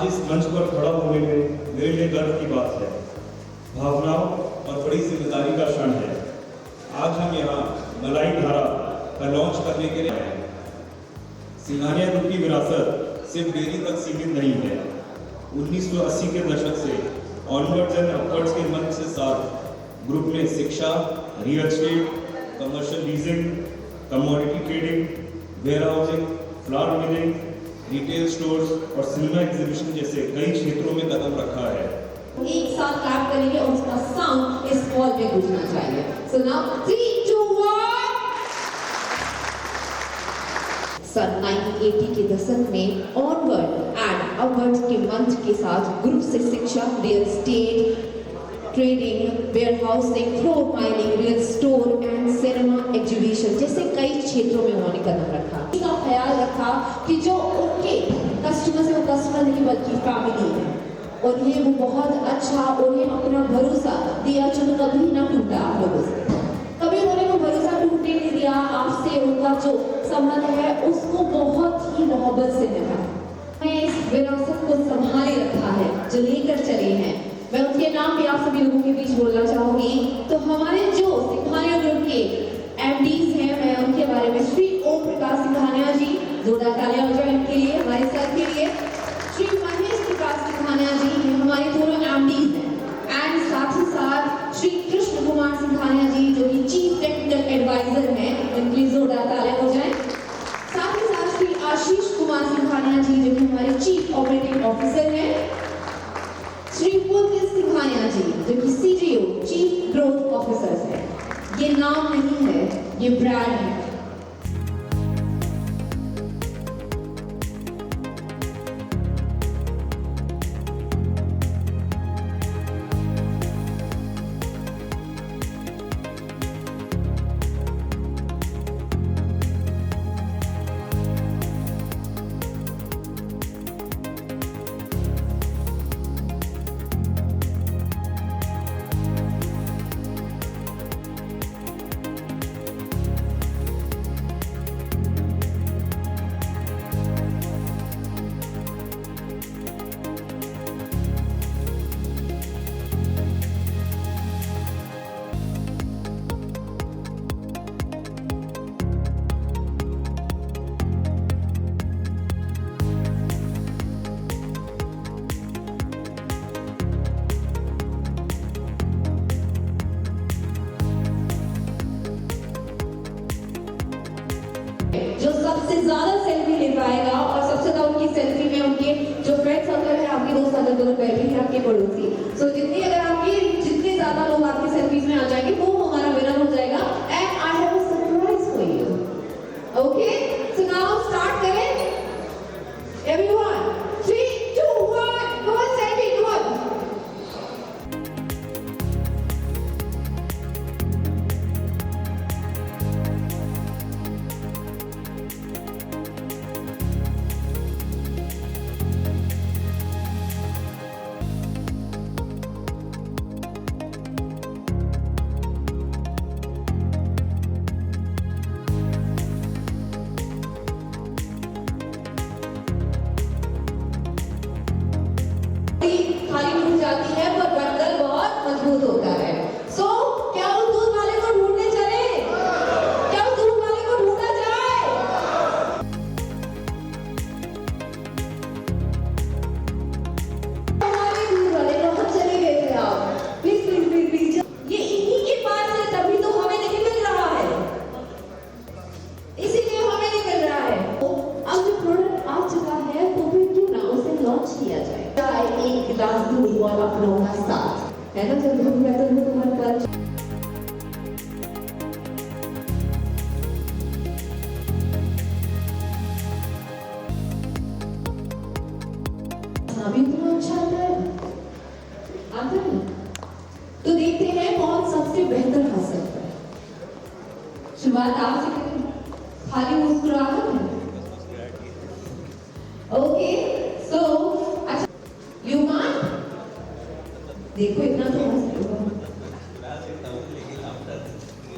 इस मंच पर खड़ा होने में मेरे लिए गर्व की बात है, भावनाओं और बड़ी जिम्मेदारी का क्षण है। आज हम यहाँ मलाई धारा का लॉन्च करने के लिए आए हैं। सिंघानिया ग्रुप की विरासत सिर्फ डेयरी तक सीमित नहीं है। 1980 के दशक से ऑनवर्ड्स एंड अपवर्ड्स के मंच के साथ ग्रुप ने शिक्षा, real estate, commercial leasing, commodity trading, warehousing, flour milling, retail stores और सिनेमा एग्जीबिशन जैसे कई क्षेत्रों में कदम रखा है। एक साथ क्लैप करेंगे और उसका साउंड इस हॉल में गूंजना चाहिए। So now 3, 2, 1। सन 1980 के दशक में ऑनवर्ड एंड अपवर्ड्स के मंच के साथ ग्रुप से शिक्षा, real estate, trading, warehousing, floor mining, real store and cinema exhibition जैसे कई क्षेत्रों में उन्होंने कदम रखा। इसका ख्याल रखा कि जो उनके कस्टमर से वो कस्टमर नहीं बल्कि फैमिली है, और ये वो बहुत अच्छा उन्हें अपना भरोसा दिया जो कभी ना टूटा आप लोगों से। कभी उन्होंने वो भरोसा टूटने नहीं दिया। आपसे उनका जो संबंध है उसको बहुत ही मोहब्बत से निभा। मैं इस विरासत को संभाले रखा है जो लेकर चले हैं। मैं उनके नाम भी आप सभी लोगों के बीच बोलना चाहूंगी। तो हमारे जो सिंघानिया ग्रुप के एमडीज हैं, मैं उनके बारे में श्री ओम प्रकाश सिंघानिया जी, जोरदार तालियां हो जाए इनके लिए, हमारे सर के लिए। श्री महेश प्रकाश सिंघानिया जी, ये हमारे दोनों एमडीज हैं। एंड साथ ही साथ श्री कृष्ण कुमार सिंघानिया जी जो कि चीफ टेक्निकल एडवाइजर हैं, इनके लिए जोरदार तालियां हो जाए। साथ ही साथ श्री आशीष कुमार सिंघानिया जी जो कि हमारे चीफ ऑपरेटिंग ऑफिसर हैं। श्री पुलकित सिंघानिया जी जो कि सीजीओ चीफ ग्रोथ ऑफिसर हैं। ये नाम नहीं है, ये ब्रांड है। जो सबसे ज्यादा सेल्फी ले पाएगा और सबसे ज्यादा उनकी सेल्फी में उनके जो फ्रेंड सर्कल है, आपके दोस्त अगर दोनों बैठे हैं, आपके पड़ोसी, सो जितने अगर आपके जितने ज्यादा लोग आपकी सेल्फीज में आ जाएंगे वो हमारा विनर हो जाएगा। And I have a surprise for you. Okay, so now start करें everyone. 3, 2, 1 go selfie, go on. खाली ढूंढ जाती है पर बंडल बहुत मजबूत होता है। सो क्या उस दूध वाले को ढूंढने चले? क्या उस दूध वाले को ढूंढा जाए? हमारे दूध वाले कहाँ चले गए थे आप? प्लीज प्लीज प्लीज प्लीज, ये इन्हीं के पास है तभी तो हमें नहीं मिल रहा है, इसीलिए हमें नहीं मिल रहा है। तो अब जो प्रोडक्ट आ चुका है तो फिर क्यों ना उसे लॉन्च किया जाए। एक गिलास दूध और आप लोगों का साथ है ना, जब हम कहते हैं तुम्हारे पर अभी तो अच्छा आता है। तो देखते हैं कौन सबसे बेहतर हंस सकता है। शुरुआत आपसे करें, खाली मुस्कुराहट है। ओके, सो देखो इतना तो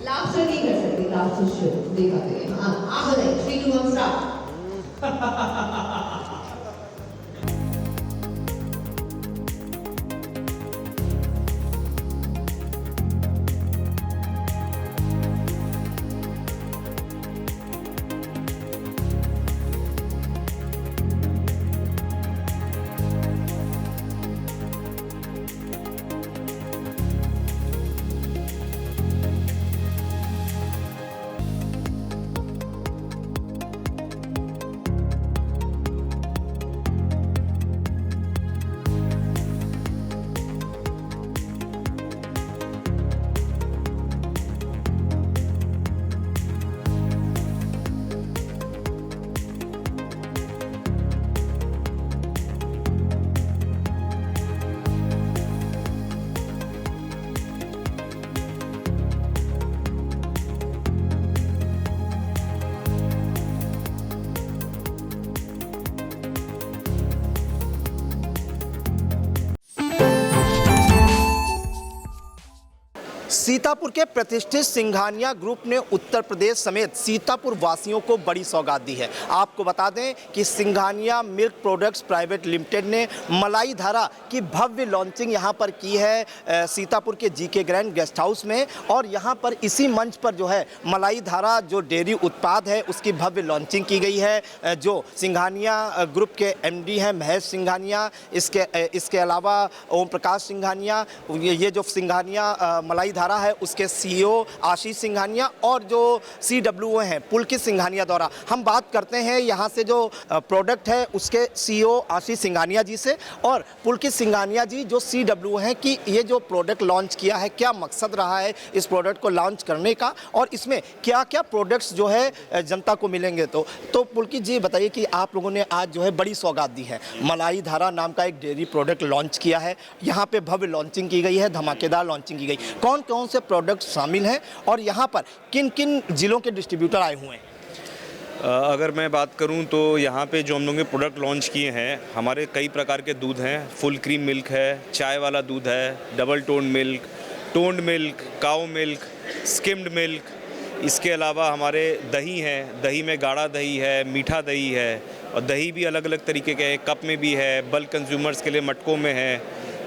लाफ्टर नहीं कर सकती, लाफ्टर शो देखा करें। हाँ आप बताइए, 3, 2, 1 स्टार्ट। सीतापुर के प्रतिष्ठित सिंघानिया ग्रुप ने उत्तर प्रदेश समेत सीतापुर वासियों को बड़ी सौगात दी है। आपको बता दें कि Singhania milk products private limited ने मलाई धारा की भव्य लॉन्चिंग यहां पर की है सीतापुर के जीके ग्रैंड गेस्ट हाउस में। और यहां पर इसी मंच पर जो है मलाई धारा जो डेयरी उत्पाद है उसकी भव्य लॉन्चिंग की गई है। जो सिंघानिया ग्रुप के एमडी हैं महेश सिंघानिया, इसके अलावा ओम प्रकाश सिंघानिया, ये जो सिंघानिया मलाई धारा है उसके सीईओ आशीष सिंघानिया और जो सीडब्ल्यूओ हैं पुलकित सिंघानिया द्वारा। हम बात करते हैं यहाँ से जो प्रोडक्ट है उसके सीईओ आशीष सिंघानिया जी से और पुलकित सिंघानिया जी जो सीडब्ल्यूओ हैं कि ये जो प्रोडक्ट लॉन्च किया है क्या मकसद रहा है इस प्रोडक्ट को लॉन्च करने का और इसमें क्या क्या प्रोडक्ट्स जो है जनता को मिलेंगे। तो पुलकित जी बताइए कि आप लोगों ने आज जो है बड़ी सौगात दी है, मलाई धारा नाम का एक डेयरी प्रोडक्ट लॉन्च किया है, यहाँ पे भव्य लॉन्चिंग की गई है, धमाकेदार लॉन्चिंग की गई। कौन कौन से प्रोडक्ट शामिल हैं और यहाँ पर किन किन जिलों के डिस्ट्रीब्यूटर आए हुए हैं? अगर मैं बात करूं तो यहाँ पे जो हम लोगों ने प्रोडक्ट लॉन्च किए हैं, हमारे कई प्रकार के दूध हैं। फुल क्रीम मिल्क है, चाय वाला दूध है, डबल टोन्ड मिल्क, काऊ मिल्क, स्किम्ड मिल्क। इसके अलावा हमारे दही हैं, दही में गाढ़ा दही है, मीठा दही है और दही भी अलग अलग तरीके के हैं, कप में भी है, बल्क कंज्यूमर्स के लिए मटकों में है,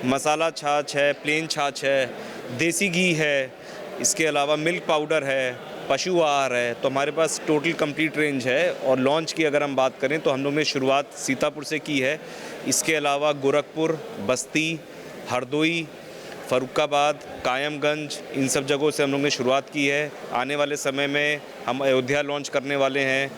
मसाला छाछ है, प्लेन छाछ है, देसी घी है, इसके अलावा मिल्क पाउडर है, पशु आहार है। तो हमारे पास टोटल कंप्लीट रेंज है। और लॉन्च की अगर हम बात करें तो हम लोग ने शुरुआत सीतापुर से की है। इसके अलावा गोरखपुर, बस्ती, हरदोई, फरुखाबाद, कायमगंज, इन सब जगहों से हम लोग ने शुरुआत की है। आने वाले समय में हम अयोध्या लॉन्च करने वाले हैं,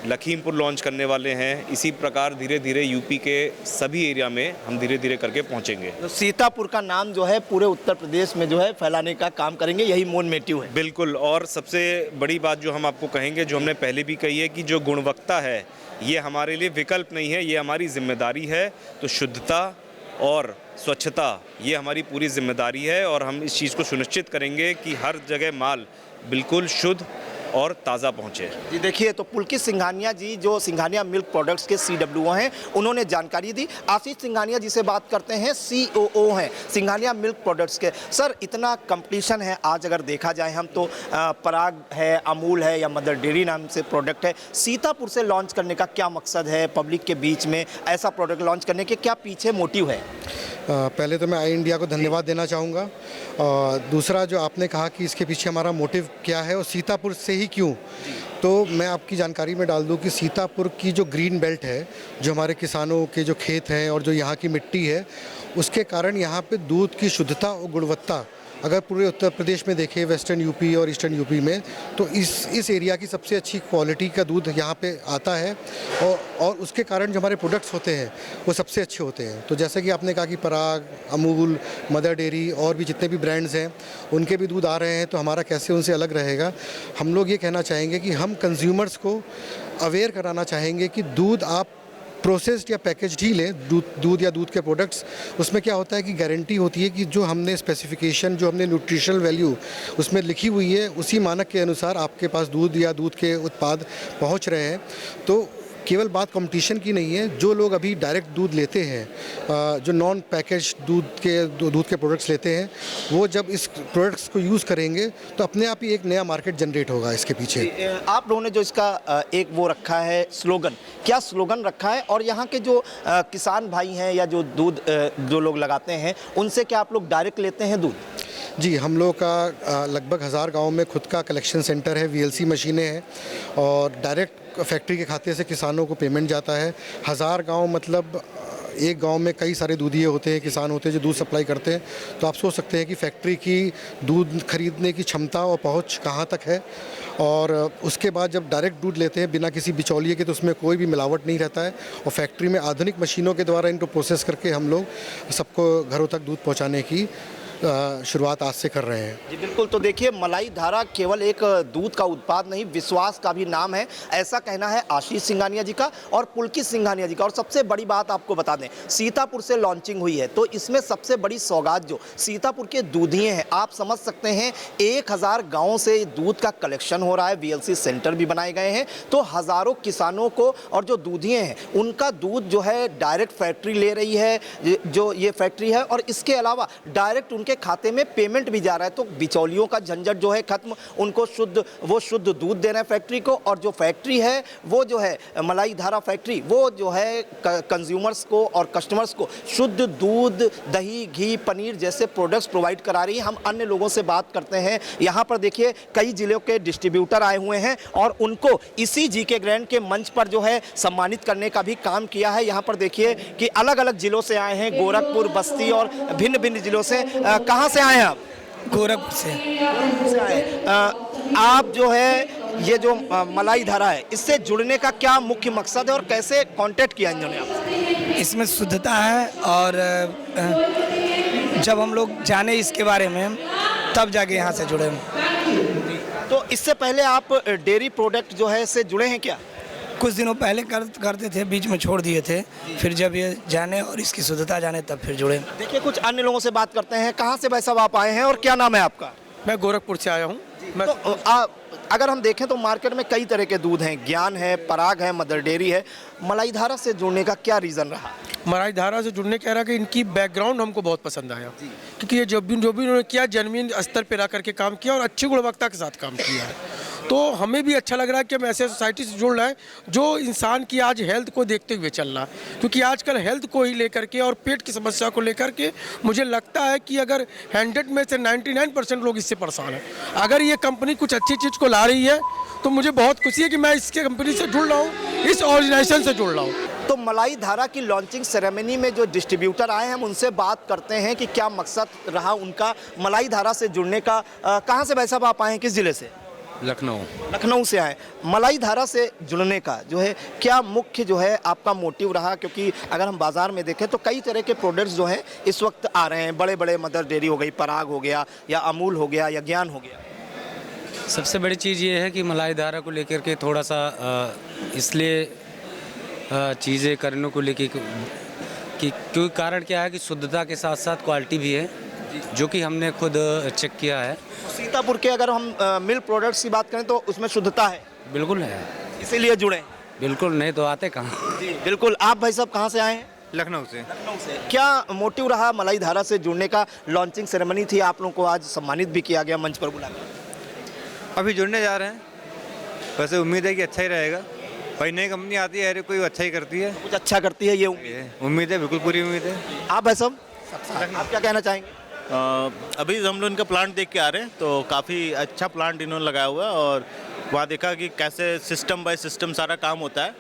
लखीमपुर लॉन्च करने वाले हैं। इसी प्रकार धीरे धीरे यूपी के सभी एरिया में हम धीरे धीरे करके पहुंचेंगे। तो सीतापुर का नाम जो है पूरे उत्तर प्रदेश में जो है फैलाने का काम करेंगे, यही मोटिव है। बिल्कुल। और सबसे बड़ी बात जो हम आपको कहेंगे, जो हमने पहले भी कही है कि जो गुणवत्ता है ये हमारे लिए विकल्प नहीं है, ये हमारी जिम्मेदारी है। तो शुद्धता और स्वच्छता ये हमारी पूरी जिम्मेदारी है और हम इस चीज़ को सुनिश्चित करेंगे कि हर जगह माल बिल्कुल शुद्ध और ताज़ा पहुँचे। जी देखिए, तो पुलकित सिंघानिया जी जो सिंघानिया मिल्क प्रोडक्ट्स के सीडब्ल्यूओ हैं उन्होंने जानकारी दी। आशीष सिंघानिया जी से बात करते हैं, सीओओ हैं सिंघानिया मिल्क प्रोडक्ट्स के। सर, इतना कंपटीशन है आज अगर देखा जाए हम तो पराग है, अमूल है या मदर डेयरी नाम से प्रोडक्ट है। सीतापुर से लॉन्च करने का क्या मकसद है, पब्लिक के बीच में ऐसा प्रोडक्ट लॉन्च करने के क्या पीछे मोटिव है? पहले तो मैं आई इंडिया को धन्यवाद देना चाहूँगा। दूसरा जो आपने कहा कि इसके पीछे हमारा मोटिव क्या है और सीतापुर से ही क्यों, तो मैं आपकी जानकारी में डाल दूं कि सीतापुर की जो ग्रीन बेल्ट है, जो हमारे किसानों के जो खेत हैं और जो यहाँ की मिट्टी है, उसके कारण यहाँ पे दूध की शुद्धता और गुणवत्ता अगर पूरे उत्तर प्रदेश में देखें, वेस्टर्न यूपी और ईस्टर्न यूपी में, तो इस एरिया की सबसे अच्छी क्वालिटी का दूध यहाँ पे आता है और उसके कारण जो हमारे प्रोडक्ट्स होते हैं वो सबसे अच्छे होते हैं। तो जैसे कि आपने कहा कि पराग, अमूल, मदर डेयरी और भी जितने भी ब्रांड्स हैं उनके भी दूध आ रहे हैं, तो हमारा कैसे उनसे अलग रहेगा। हम लोग ये कहना चाहेंगे कि हम कंज्यूमर्स को अवेयर कराना चाहेंगे कि दूध आप प्रोसेस्ड या पैकेज्ड ही लें, दूध या दूध के प्रोडक्ट्स। उसमें क्या होता है कि गारंटी होती है कि जो हमने स्पेसिफिकेशन, जो हमने न्यूट्रिशनल वैल्यू उसमें लिखी हुई है, उसी मानक के अनुसार आपके पास दूध या दूध के उत्पाद पहुंच रहे हैं। तो केवल बात कंपटीशन की नहीं है, जो लोग अभी डायरेक्ट दूध लेते हैं, जो नॉन पैकेज दूध के प्रोडक्ट्स लेते हैं, वो जब इस प्रोडक्ट्स को यूज़ करेंगे तो अपने आप ही एक नया मार्केट जनरेट होगा इसके पीछे। आप लोगों ने जो इसका एक वो रखा है स्लोगन, क्या स्लोगन रखा है और यहाँ के जो किसान भाई हैं या जो दूध जो लोग लगाते हैं उनसे क्या आप लोग डायरेक्ट लेते हैं दूध? जी, हम लोग का लगभग 1000 गांव में खुद का कलेक्शन सेंटर है, VLC मशीनें हैं और डायरेक्ट फैक्ट्री के खाते से किसानों को पेमेंट जाता है। 1000 गांव मतलब एक गांव में कई सारे दूधिये होते हैं, किसान होते हैं जो दूध सप्लाई करते हैं। तो आप सोच सकते हैं कि फैक्ट्री की दूध खरीदने की क्षमता और पहुंच कहां तक है। और उसके बाद जब डायरेक्ट दूध लेते हैं बिना किसी बिचौलिए के, तो उसमें कोई भी मिलावट नहीं रहता है और फैक्ट्री में आधुनिक मशीनों के द्वारा इनको प्रोसेस करके हम लोग सबको घरों तक दूध पहुँचाने की शुरुआत आज से कर रहे हैं। जी बिल्कुल। तो देखिए, मलाई धारा केवल एक दूध का उत्पाद नहीं, विश्वास का भी नाम है, ऐसा कहना है आशीष सिंघानिया जी का और पुलकित सिंघानिया जी का। और सबसे बड़ी बात आपको बता दें, सीतापुर से लॉन्चिंग हुई है तो इसमें सबसे बड़ी सौगात जो सीतापुर के दूधिये हैं, आप समझ सकते हैं 1000 गाँव से दूध का कलेक्शन हो रहा है, VLC सेंटर भी बनाए गए हैं। तो हज़ारों किसानों को और जो दूधिये हैं उनका दूध जो है डायरेक्ट फैक्ट्री ले रही है, जो ये फैक्ट्री है, और इसके अलावा डायरेक्ट उनके खाते में पेमेंट भी जा रहा है। तो बिचौलियों का झंझट जो है खत्म, उनको शुद्ध दूध दे रहे हैं फैक्ट्री को, और जो फैक्ट्री है वो जो है मलाई धारा फैक्ट्री, वो जो है कंज्यूमर्स को और कस्टमर्स को शुद्ध दूध, दही, घी, पनीर जैसे प्रोडक्ट्स प्रोवाइड करा रही है। हम अन्य लोगों से बात करते हैं। यहाँ पर देखिए कई जिलों के डिस्ट्रीब्यूटर आए हुए हैं और उनको इसी जीके ग्रैंड के मंच पर जो है सम्मानित करने का भी काम किया है। यहाँ पर देखिए कि अलग अलग जिलों से आए हैं, गोरखपुर, बस्ती और भिन्न भिन्न जिलों से। कहाँ से आए हैं आप? गोरखपुर से आए। आप जो है ये जो मलाई धारा है, इससे जुड़ने का क्या मुख्य मकसद है और कैसे कांटेक्ट किया इन्होंने आपसे? इसमें शुद्धता है और जब हम लोग जाने इसके बारे में तब जाके यहाँ से जुड़े। तो इससे पहले आप डेयरी प्रोडक्ट जो है इससे जुड़े हैं क्या? कुछ दिनों पहले करते थे, बीच में छोड़ दिए थे, फिर जब ये जाने और इसकी शुद्धता जाने तब फिर जुड़े। देखिए कुछ अन्य लोगों से बात करते हैं। कहाँ से भाई साहब आप आए हैं और क्या नाम है आपका? मैं गोरखपुर से आया हूँ। तो अगर हम देखें तो मार्केट में कई तरह के दूध हैं, ज्ञान है, पराग है, मदर डेयरी है। मलाई धारा से जुड़ने का क्या रीज़न रहा? मलाई धारा से जुड़ने कह रहा कि इनकी बैकग्राउंड हमको बहुत पसंद आया, क्योंकि ये जो भी उन्होंने किया जमीन स्तर पर रह करके काम किया और अच्छी गुणवत्ता के साथ काम किया है। तो हमें भी अच्छा लग रहा है कि हम ऐसे सोसाइटी से जुड़ रहे हैं जो इंसान की आज हेल्थ को देखते हुए चल रहा है, क्योंकि आजकल हेल्थ को ही लेकर के और पेट की समस्या को लेकर के मुझे लगता है कि अगर 100 में से 99% लोग इससे परेशान हैं। अगर ये कंपनी कुछ अच्छी चीज़ को ला रही है तो मुझे बहुत खुशी है कि मैं इसके कंपनी से जुड़ रहा हूँ, इस ऑर्गेनाइजेशन से जुड़ रहा हूँ। तो मलाई धारा की लॉन्चिंग सेरेमनी में जो डिस्ट्रीब्यूटर आए हैं हम उनसे बात करते हैं कि क्या मकसद रहा उनका मलाई धारा से जुड़ने का। कहाँ से भाई साहब आप आए हैं, किस जिले से? लखनऊ से आए। मलाई धारा से जुड़ने का जो है क्या मुख्य जो है आपका मोटिव रहा? क्योंकि अगर हम बाज़ार में देखें तो कई तरह के प्रोडक्ट्स जो हैं इस वक्त आ रहे हैं, बड़े बड़े मदर डेयरी हो गई, पराग हो गया या अमूल हो गया या ज्ञान हो गया। सबसे बड़ी चीज़ ये है कि मलाई धारा को लेकर के थोड़ा सा इसलिए चीज़ें करने को लेकर कि क्योंकि कारण क्या है कि शुद्धता के साथ साथ क्वालिटी भी है, जो कि हमने खुद चेक किया है। सीतापुर के अगर हम मिल्क प्रोडक्ट्स की बात करें तो उसमें शुद्धता है। बिल्कुल है, इसीलिए जुड़े। बिल्कुल, नहीं तो आते कहाँ। जी बिल्कुल। आप भाई साहब कहाँ से आए हैं? लखनऊ से। क्या मोटिव रहा मलाई धारा से जुड़ने का? लॉन्चिंग सेरेमनी थी, आप लोगों को आज सम्मानित भी किया गया मंच पर बुलाकर। अभी जुड़ने जा रहे हैं, वैसे उम्मीद है कि अच्छा ही रहेगा। भाई नई कंपनी आती है, कोई अच्छा ही करती है, कुछ अच्छा करती है, ये उम्मीद है, बिल्कुल पूरी उम्मीद है। आप भाई साहब आप क्या कहना चाहेंगे? अभी हम लोग इनका प्लांट देख के आ रहे हैं तो काफ़ी अच्छा प्लांट इन्होंने लगाया हुआ है और वहाँ देखा कि कैसे सिस्टम बाय सिस्टम सारा काम होता है,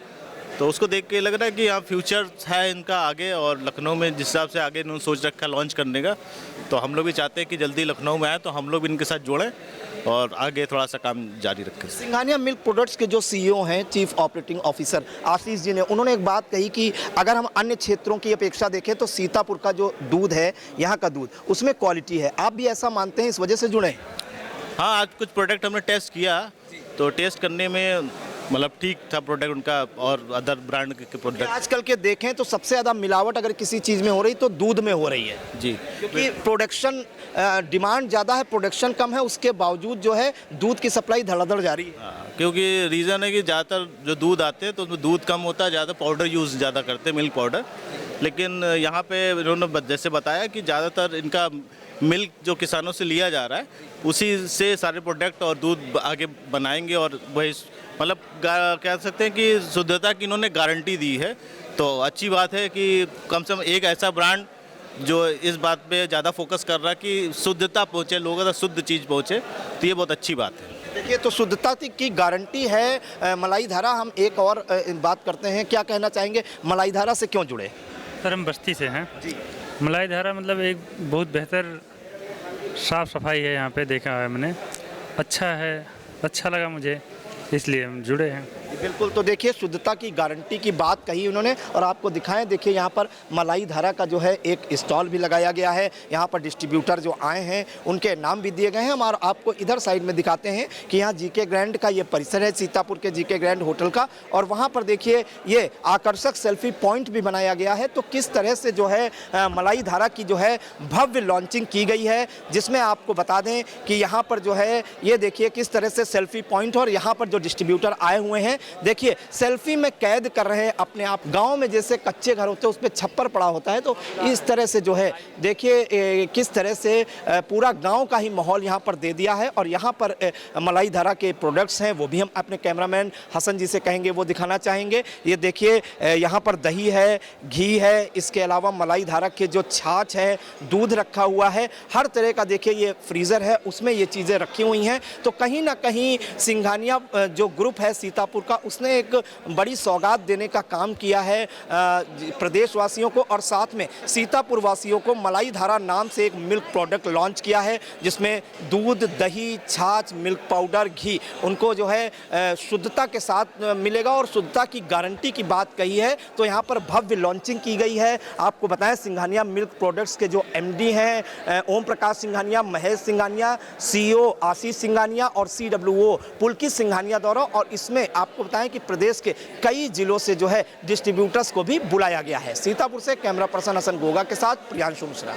तो उसको देख के लग रहा है कि यहाँ फ्यूचर है इनका आगे। और लखनऊ में जिस हिसाब से आगे इन्होंने सोच रखा लॉन्च करने का, तो हम लोग भी चाहते हैं कि जल्दी लखनऊ में आए तो हम लोग भी इनके साथ जुड़ें और आगे थोड़ा सा काम जारी रखें। सिंघानिया मिल्क प्रोडक्ट्स के जो सीईओ हैं, chief operating officer Ashish ji ने, उन्होंने एक बात कही कि अगर हम अन्य क्षेत्रों की अपेक्षा देखें तो सीतापुर का जो दूध है, यहाँ का दूध, उसमें क्वालिटी है। आप भी ऐसा मानते हैं, इस वजह से जुड़े? हाँ, आज कुछ प्रोडक्ट हमने टेस्ट किया तो टेस्ट करने में मतलब ठीक था प्रोडक्ट उनका और अदर ब्रांड के प्रोडक्ट। आजकल के देखें तो सबसे ज़्यादा मिलावट अगर किसी चीज़ में हो रही तो दूध में हो रही है जी, क्योंकि प्रोडक्शन डिमांड ज़्यादा है, प्रोडक्शन कम है, उसके बावजूद जो है दूध की सप्लाई धड़ाधड़ जारी है। क्योंकि रीज़न है कि ज़्यादातर जो दूध आते हैं तो उसमें दूध कम होता है, ज़्यादा पाउडर यूज़ ज़्यादा करते हैं, मिल्क पाउडर। लेकिन यहाँ पे इन्होंने जैसे बताया कि ज़्यादातर इनका मिल्क जो किसानों से लिया जा रहा है उसी से सारे प्रोडक्ट और दूध आगे बनाएंगे और वही मतलब कह सकते हैं कि शुद्धता की इन्होंने गारंटी दी है। तो अच्छी बात है कि कम से कम एक ऐसा ब्रांड जो इस बात पे ज़्यादा फोकस कर रहा है कि शुद्धता पहुँचे, लोगों तक शुद्ध चीज़ पहुँचे, तो ये बहुत अच्छी बात है। देखिए तो शुद्धता की गारंटी है मलाई धारा। हम एक और बात करते हैं, क्या कहना चाहेंगे, मलाई धारा से क्यों जुड़े? सर हम बस्ती से हैं जी। मलाई धारा मतलब एक बहुत बेहतर साफ़ सफाई है, यहाँ पे देखा है मैंने, अच्छा है, अच्छा लगा मुझे, इसलिए हम जुड़े हैं। बिल्कुल। तो देखिए शुद्धता की गारंटी की बात कही उन्होंने और आपको दिखाएं, देखिए यहाँ पर मलाई धारा का जो है एक स्टॉल भी लगाया गया है। यहाँ पर डिस्ट्रीब्यूटर जो आए हैं उनके नाम भी दिए गए हैं। हम आपको इधर साइड में दिखाते हैं कि यहाँ जीके ग्रैंड का ये परिसर है, सीतापुर के जीके ग्रैंड होटल का, और वहाँ पर देखिए ये आकर्षक सेल्फी पॉइंट भी बनाया गया है। तो किस तरह से जो है मलाई धारा की जो है भव्य लॉन्चिंग की गई है, जिसमें आपको बता दें कि यहाँ पर जो है ये देखिए किस तरह से सेल्फी पॉइंट, और यहाँ पर जो डिस्ट्रीब्यूटर आए हुए हैं देखिए सेल्फी में कैद कर रहे हैं अपने आप। गांव में जैसे कच्चे घर होते हैं उस पर छप्पर पड़ा होता है, तो इस तरह से जो है देखिए किस तरह से पूरा गांव का ही माहौल यहाँ पर दे दिया है। और यहाँ पर मलाई धारा के प्रोडक्ट्स हैं, वो भी हम अपने कैमरामैन हसन जी से कहेंगे वो दिखाना चाहेंगे। ये देखिए यहाँ पर दही है, घी है, इसके अलावा मलाई धारा के जो छाछ है, दूध रखा हुआ है, हर तरह का देखिए ये फ्रीज़र है उसमें ये चीज़ें रखी हुई हैं। तो कहीं ना कहीं सिंघानिया जो ग्रुप है सीतापुर का, उसने एक बड़ी सौगात देने का काम किया है प्रदेशवासियों को, और साथ में सीतापुर वासियों को मलाई धारा नाम से एक मिल्क प्रोडक्ट लॉन्च किया है जिसमें दूध, दही, छाछ, मिल्क पाउडर, घी उनको जो है शुद्धता के साथ मिलेगा और शुद्धता की गारंटी की बात कही है। तो यहाँ पर भव्य लॉन्चिंग की गई है। आपको बताएं सिंघानिया मिल्क प्रोडक्ट्स के जो एमडी हैं ओम प्रकाश सिंघानिया, महेश सिंघानिया, सीईओ आशीष सिंघानिया और सीडब्ल्यूओ पुलकित सिंघानिया द्वारा, और इसमें आपको बताएं कि प्रदेश के कई जिलों से जो है डिस्ट्रीब्यूटर्स को भी बुलाया गया है। सीतापुर से कैमरा पर्सन हसन गोगा के साथ प्रियांशु मिश्रा।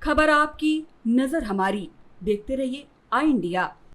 खबर आपकी, नजर हमारी। देखते रहिए आई इंडिया।